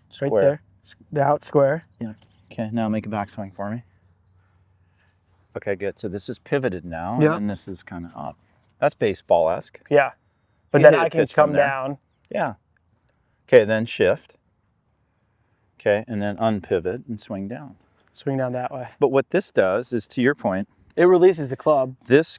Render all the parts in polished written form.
It's right there. The out square. Yeah. Okay, now make a backswing for me. Okay, good. So this is pivoted now, Yep. and then this is kind of up. That's baseball-esque. Yeah. But You then hit a I can pitch from come there. down. Yeah. Okay, then shift. Okay, and then unpivot and swing down. Swing down that way. But what this does is, to your point, It releases the club. this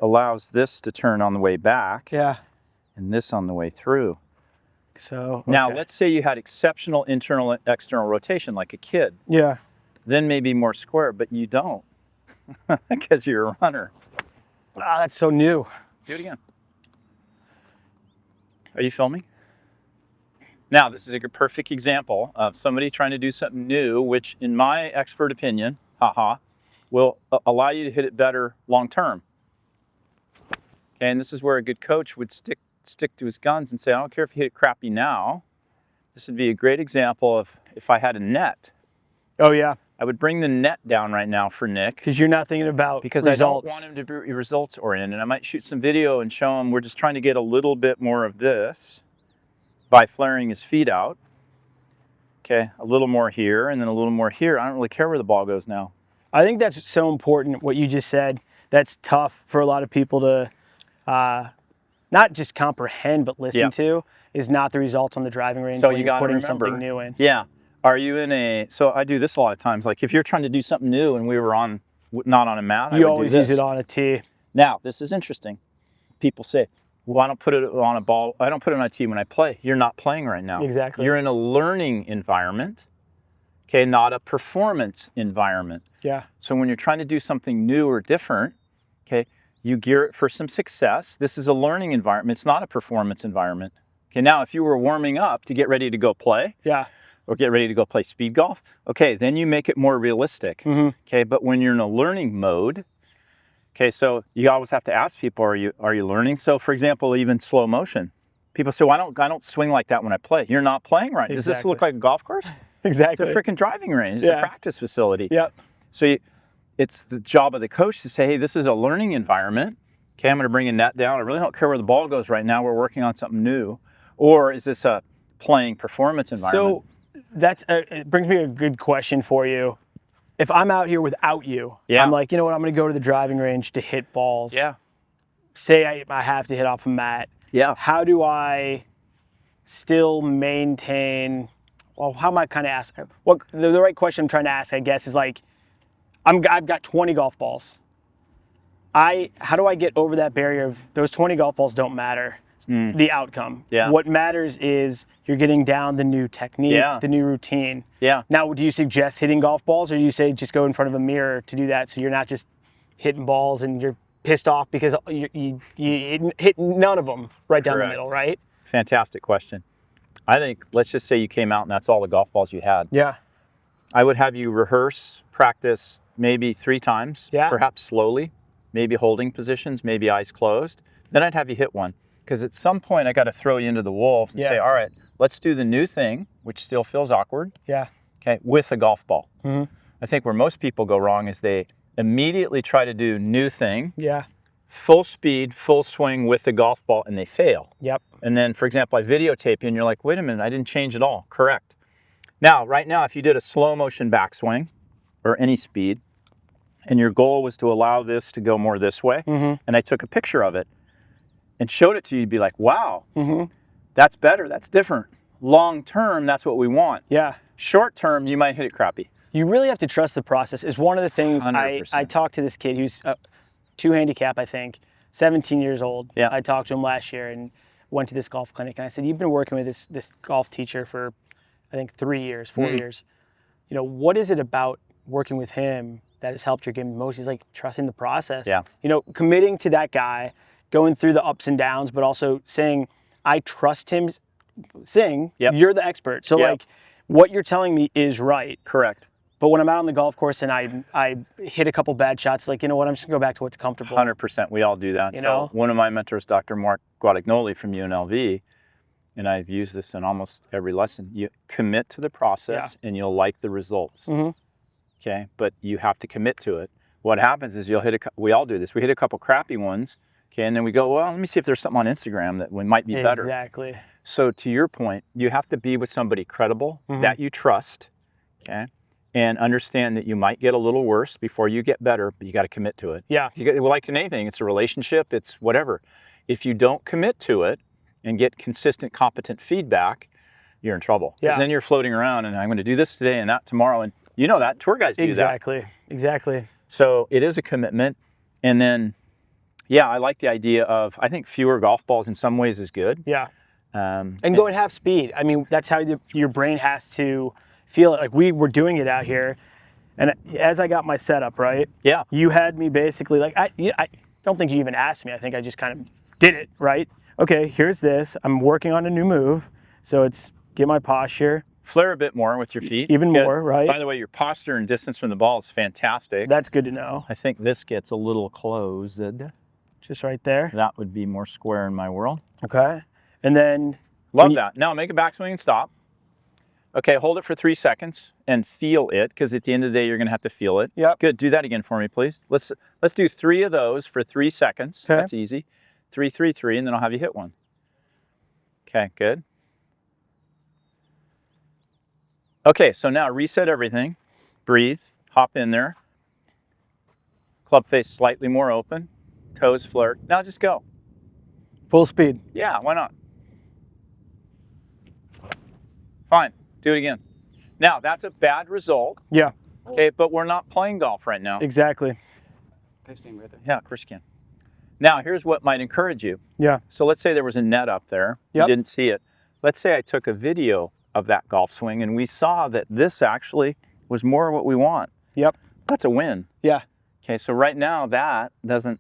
allows this to turn on the way back. Yeah. And this on the way through. So now let's say you had exceptional internal and external rotation like a kid. Yeah. Then maybe more square, but you don't because you're a runner. Ah, that's so new. Do it again. Are you filming? Now, this is a perfect example of somebody trying to do something new, which in my expert opinion, will allow you to hit it better long term. Okay, and this is where a good coach would stick to his guns and say, I don't care if you hit it crappy now. This would be a great example of if I had a net. Oh, yeah. I would bring the net down right now for Nick. Because you're not thinking about because results. I don't want him to be results oriented. I might shoot some video and show him we're just trying to get a little bit more of this by flaring his feet out. Okay, a little more here and then a little more here. I don't really care where the ball goes now. I think that's so important, what you just said. That's tough for a lot of people to not just comprehend, but listen to, is not the results on the driving range so when you you're putting remember, something new in. Yeah. Are you in a, so I do this a lot of times, like if you're trying to do something new and we were not on a mat, you always use it on a tee. Now, this is interesting. People say, well, I don't put it on a ball, I don't put it on a tee when I play. You're not playing right now. Exactly. You're in a learning environment, okay, not a performance environment. Yeah. So when you're trying to do something new or different, okay, you gear it for some success. This is a learning environment. It's not a performance environment. Okay, now if you were warming up to get ready to go play, or get ready to go play speed golf, okay, then you make it more realistic. Okay, but when you're in a learning mode, okay, so you always have to ask people, are you learning? So for example, even slow motion. People say, well, I don't swing like that when I play. You're not playing right. Does this look like a golf course? Exactly. It's a freaking driving range. It's a practice facility. Yep. So it's the job of the coach to say, hey, this is a learning environment. Okay, I'm going to bring a net down. I really don't care where the ball goes right now. We're working on something new. Or is this a playing performance environment? So that's it brings me a good question for you. If I'm out here without you, I'm like, you know what, I'm going to go to the driving range to hit balls. Yeah. Say I have to hit off a mat. Yeah. How do I still maintain, well, how am I kind of asking? What the right question I'm trying to ask, I guess, is like, I've got 20 golf balls. How do I get over that barrier of those 20 golf balls don't matter, the outcome. Yeah. What matters is you're getting down the new technique, the new routine. Yeah. Now, do you suggest hitting golf balls, or do you say just go in front of a mirror to do that so you're not just hitting balls and you're pissed off because you hit none of them right down the middle, right? Fantastic question. I think, let's just say you came out and that's all the golf balls you had. Yeah. I would have you rehearse, practice maybe 3 times, perhaps slowly, maybe holding positions, maybe eyes closed. Then I'd have you hit one. Because at some point I got to throw you into the wolves and say, all right, let's do the new thing, which still feels awkward. Yeah. Okay, with a golf ball. I think where most people go wrong is they immediately try to do new thing. Yeah. Full speed, full swing with the golf ball, and they fail. Yep. And then, for example, I videotape you and you're like, wait a minute, I didn't change at all. Correct. Now, right now, if you did a slow motion backswing or any speed, and your goal was to allow this to go more this way, and I took a picture of it and showed it to you, you'd be like, wow, that's better, that's different. Long term, that's what we want. Yeah. Short term, you might hit it crappy. You really have to trust the process. Is one of the things 100%. I talked to this kid who's 2 handicap, I think, 17 years old. Yeah. I talked to him last year and went to this golf clinic, and I said, you've been working with this golf teacher for, I think, 3 years, 4 years. You know, what is it about working with him that has helped your game most? He's like, trusting the process. Yeah. You know, committing to that guy, going through the ups and downs, but also saying, I trust him, saying, you're the expert. So like, what you're telling me is right. Correct. But when I'm out on the golf course and I hit a couple bad shots, like, you know what, I'm just gonna go back to what's comfortable. 100%, we all do that. You know? One of my mentors, Dr. Mark Guadagnoli from UNLV, and I've used this in almost every lesson, you commit to the process and you'll like the results. Okay, but you have to commit to it. What happens is we all do this, we hit a couple crappy ones, okay, and then we go, well, let me see if there's something on Instagram that might be better. Exactly. So to your point, you have to be with somebody credible that you trust, okay, and understand that you might get a little worse before you get better, but you got to commit to it. Yeah. Well, like in anything, it's a relationship, it's whatever. If you don't commit to it and get consistent, competent feedback, you're in trouble. Because then you're floating around and I'm going to do this today and that tomorrow. And you know that. Tour guys do that. Exactly. So it is a commitment. And then, yeah, I like the idea of, I think fewer golf balls in some ways is good. Yeah. And going half speed. I mean, that's how your brain has to feel it. Like we were doing it out here. And as I got my setup, right? Yeah. You had me basically like, I don't think you even asked me. I think I just kind of did it, right? Okay, here's this. I'm working on a new move. So it's get my posture. Flare a bit more with your feet. Even more, right? By the way, your posture and distance from the ball is fantastic. That's good to know. I think this gets a little closed. Just right there. That would be more square in my world. Okay. And then... Love that. Now make a backswing and stop. Okay, hold it for 3 seconds and feel it, because at the end of the day, you're going to have to feel it. Yep. Good. Do that again for me, please. Let's do 3 of those for 3 seconds. Okay. That's easy. 3, 3, 3, and then I'll have you hit one. Okay, good. Okay, so now reset everything. Breathe. Hop in there. Club face slightly more open. Toes flirt. Now just go. Full speed. Yeah, why not? Fine. Do it again. Now, that's a bad result. Yeah. Okay, but we're not playing golf right now. Exactly. Can I stand with it? Yeah, of course you can. Now, here's what might encourage you. Yeah. So let's say there was a net up there. Yep. You didn't see it. Let's say I took a video of that golf swing and we saw that this actually was more what we want. Yep. That's a win. Yeah. Okay, so right now that doesn't...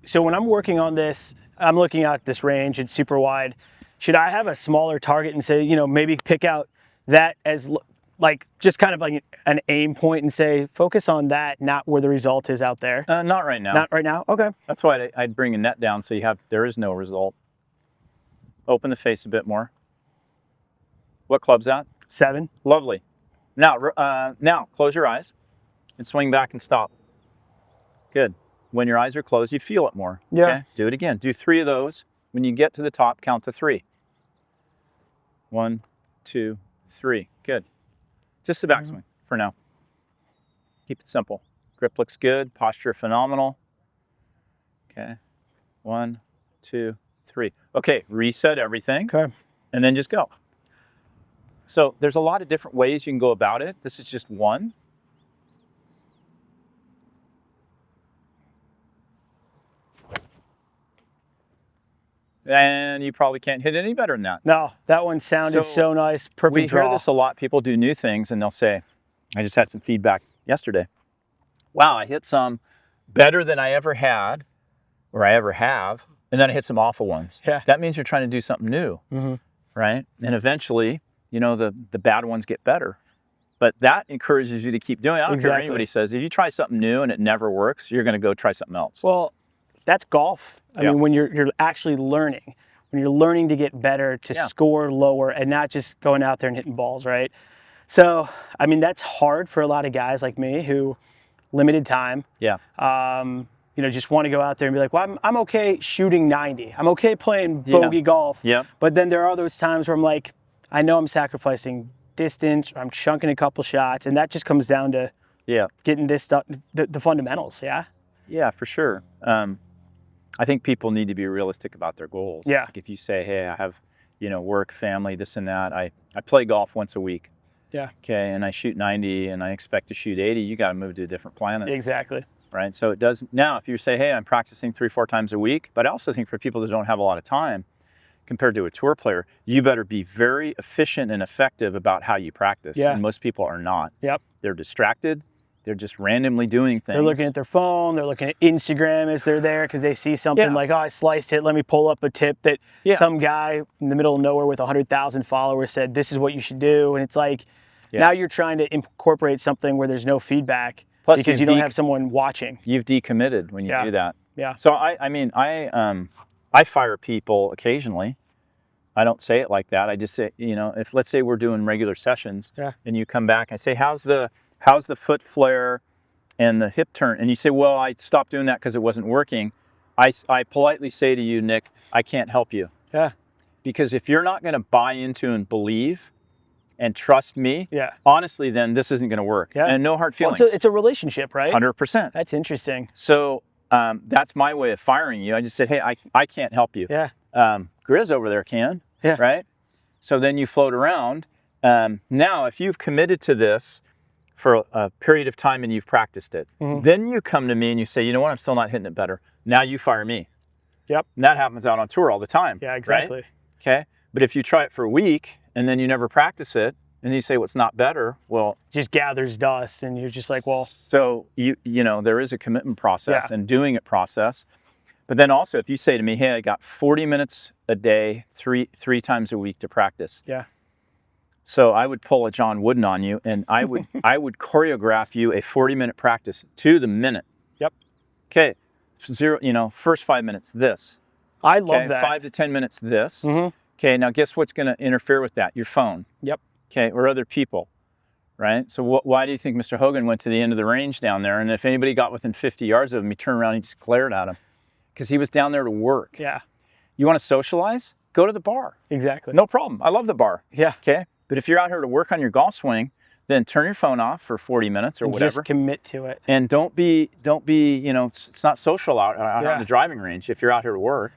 So when I'm working on this, I'm looking at this range, it's super wide. Should I have a smaller target and say, you know, maybe pick out that as like just kind of like an aim point and say, focus on that, not where the result is out there? Not right now. Not right now? Okay. That's why I'd bring a net down so there is no result. Open the face a bit more. What club's that? 7. Lovely. Now close your eyes and swing back and stop. Good. When your eyes are closed, you feel it more. Yeah. Okay? Do it again. Do 3 of those. When you get to the top, count to 3. 1, 2, 3. Good. Just the backswing for now. Keep it simple. Grip looks good. Posture phenomenal. Okay. 1, 2, 3. Okay. Reset everything. Okay. And then just go. So there's a lot of different ways you can go about it. This is just one. And you probably can't hit any better than that. No, that one sounded so nice. Perfect we draw. hear this a lot. People do new things and they'll say, I just had some feedback yesterday. Wow, I hit some better than I ever had or I ever have, and then I hit some awful ones. Yeah. That means you're trying to do something new, right? And eventually, you know, the bad ones get better. But that encourages you to keep doing it. I don't care what anybody says. If you try something new and it never works, you're going to go try something else. Well, that's golf. I mean, when you're actually learning, when you're learning to get better, to score lower and not just going out there and hitting balls, right? So, I mean, that's hard for a lot of guys like me who limited time. Yeah. You know, just want to go out there and be like, well, I'm okay shooting 90. I'm okay playing bogey golf. Yeah. But then there are those times where I'm like, I know I'm sacrificing distance, or I'm chunking a couple shots, and that just comes down to getting this stuff, the fundamentals. Yeah. Yeah, for sure. I think people need to be realistic about their goals. Yeah. Like if you say, hey, I have, you know, work, family, this and that. I play golf once a week. Yeah. Okay, and I shoot 90 and I expect to shoot 80, you got to move to a different planet. Exactly. Right? So it does. Now, if you say, hey, I'm practicing 3 or 4 times a week, but I also think for people that don't have a lot of time compared to a tour player, you better be very efficient and effective about how you practice. Yeah. And most people are not. Yep. They're distracted. They're just randomly doing things. They're looking at their phone. They're looking at Instagram as they're there because they see something like, oh, I sliced it. Let me pull up a tip that some guy in the middle of nowhere with 100,000 followers said, this is what you should do. And it's like, now you're trying to incorporate something where there's no feedback. Plus because you don't have someone watching. You've decommitted when you do that. Yeah. So I mean, I fire people occasionally. I don't say it like that. I just say, you know, if let's say we're doing regular sessions and you come back, I say, how's the foot flare and the hip turn? And you say, well, I stopped doing that because it wasn't working. I politely say to you, Nick, I can't help you. Yeah. Because if you're not going to buy into and believe and trust me, honestly, then this isn't going to work. And no hard feelings. Well, it's a relationship, right? 100%. That's interesting. So that's my way of firing you. I just said, hey, I can't help you. Grizz over there can, right? So then you float around. Now, if you've committed to this for a period of time and you've practiced it, then you come to me and you say, you know what, I'm still not hitting it better. Now you fire me. Yep. And that happens out on tour all the time. Yeah, exactly. Right? Okay. But if you try it for a week and then you never practice it and you say, well, it's not better, well, just gathers dust and you're just like, well. So, you know, there is a commitment process and doing it process. But then also if you say to me, hey, I got 40 minutes a day, three times a week to practice. Yeah. So I would pull a John Wooden on you and I would choreograph you a 40-minute practice to the minute. Yep. Okay. First 5 minutes, this. I love that. 5 to 10 minutes, this. Okay, now guess what's going to interfere with that? Your phone. Yep. Okay, or other people, right? So why do you think Mr. Hogan went to the end of the range down there? And if anybody got within 50 yards of him, he turned around and he just glared at him because he was down there to work. Yeah. You want to socialize? Go to the bar. Exactly. No problem. I love the bar. Yeah. Okay, but if you're out here to work on your golf swing, then turn your phone off for 40 minutes or whatever. Just commit to it. And don't be, it's not social out on the driving range if you're out here to work.